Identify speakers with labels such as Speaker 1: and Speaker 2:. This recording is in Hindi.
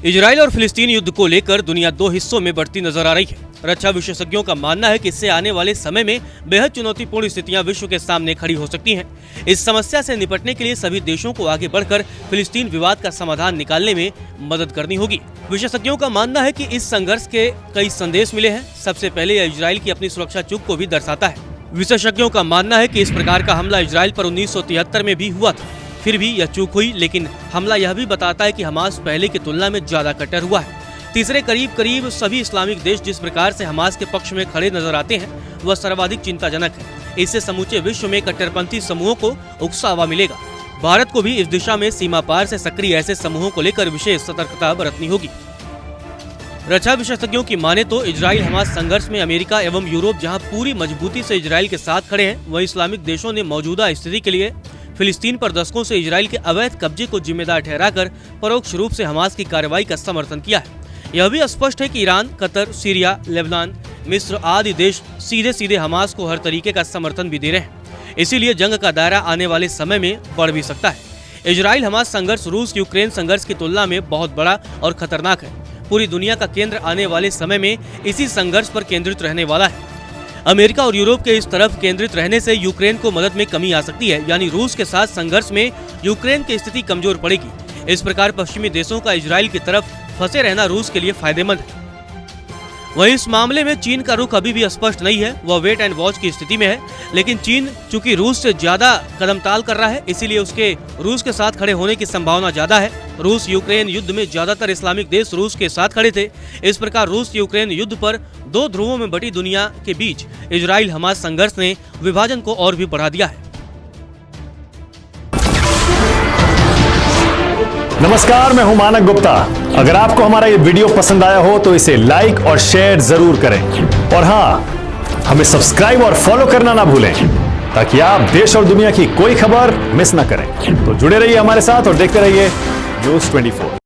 Speaker 1: इजराइल और फिलिस्तीन युद्ध को लेकर दुनिया दो हिस्सों में बढ़ती नजर आ रही है। रक्षा विशेषज्ञों का मानना है कि इससे आने वाले समय में बेहद चुनौतीपूर्ण स्थितियां विश्व के सामने खड़ी हो सकती हैं। इस समस्या से निपटने के लिए सभी देशों को आगे बढ़कर फिलिस्तीन विवाद का समाधान निकालने में मदद करनी होगी। विशेषज्ञों का मानना है कि इस संघर्ष के कई संदेश मिले हैं। सबसे पहले यह इजराइल की अपनी सुरक्षा चूक को भी दर्शाता है। विशेषज्ञों का मानना है कि इस प्रकार का हमला इजराइल पर 1973 में भी हुआ था, फिर भी यह चूक हुई, लेकिन हमला यह भी बताता है कि हमास पहले की तुलना में ज्यादा कट्टर हुआ है। तीसरे, करीब सभी इस्लामिक देश जिस प्रकार से हमास के पक्ष में खड़े नजर आते हैं वह सर्वाधिक चिंताजनक है। इससे समूचे विश्व में कट्टरपंथी समूहों को उकसावा मिलेगा। भारत को भी इस दिशा में सीमा पार से सक्रिय ऐसे समूहों को लेकर विशेष सतर्कता बरतनी होगी। रक्षा विशेषज्ञों की माने तो इजराइल हमास संघर्ष में अमेरिका एवं यूरोप जहां पूरी मजबूती से इजराइल के साथ खड़े हैं, वहीं इस्लामिक देशों ने मौजूदा स्थिति के लिए फिलिस्तीन पर दशकों से इजराइल के अवैध कब्जे को जिम्मेदार ठहराकर परोक्ष रूप से हमास की कार्रवाई का समर्थन किया है। यह भी स्पष्ट है कि ईरान, कतर, सीरिया, लेबनान, मिस्र आदि देश सीधे हमास को हर तरीके का समर्थन भी दे रहे हैं। इसीलिए जंग का दायरा आने वाले समय में बढ़ भी सकता है। इजराइल हमास संघर्ष रूस यूक्रेन संघर्ष की तुलना में बहुत बड़ा और खतरनाक है। पूरी दुनिया का केंद्र आने वाले समय में इसी संघर्ष पर केंद्रित रहने वाला है। अमेरिका और यूरोप के इस तरफ केंद्रित रहने से यूक्रेन को मदद में कमी आ सकती है, यानी रूस के साथ संघर्ष में यूक्रेन की स्थिति कमजोर पड़ेगी। इस प्रकार पश्चिमी देशों का इजराइल की तरफ फंसे रहना रूस के लिए फायदेमंद है। वहीं इस मामले में चीन का रुख अभी भी स्पष्ट नहीं है, वह वेट एंड वॉच की स्थिति में है। लेकिन चीन चूंकि रूस से ज्यादा कदम ताल कर रहा है, इसीलिए उसके रूस के साथ खड़े होने की संभावना ज्यादा है। रूस यूक्रेन युद्ध में ज्यादातर इस्लामिक देश रूस के साथ खड़े थे। इस प्रकार रूस यूक्रेन युद्ध पर दो ध्रुवों में बटी दुनिया के बीच इजराइल हमास संघर्ष ने विभाजन को और भी बढ़ा दिया है।
Speaker 2: नमस्कार, मैं हूं मानक गुप्ता। अगर आपको हमारा ये वीडियो पसंद आया हो तो इसे लाइक और शेयर जरूर करें, और हाँ, हमें सब्सक्राइब और फॉलो करना ना भूलें ताकि आप देश और दुनिया की कोई खबर मिस ना करें। तो जुड़े रहिए हमारे साथ और देखते रहिए न्यूज़ 24।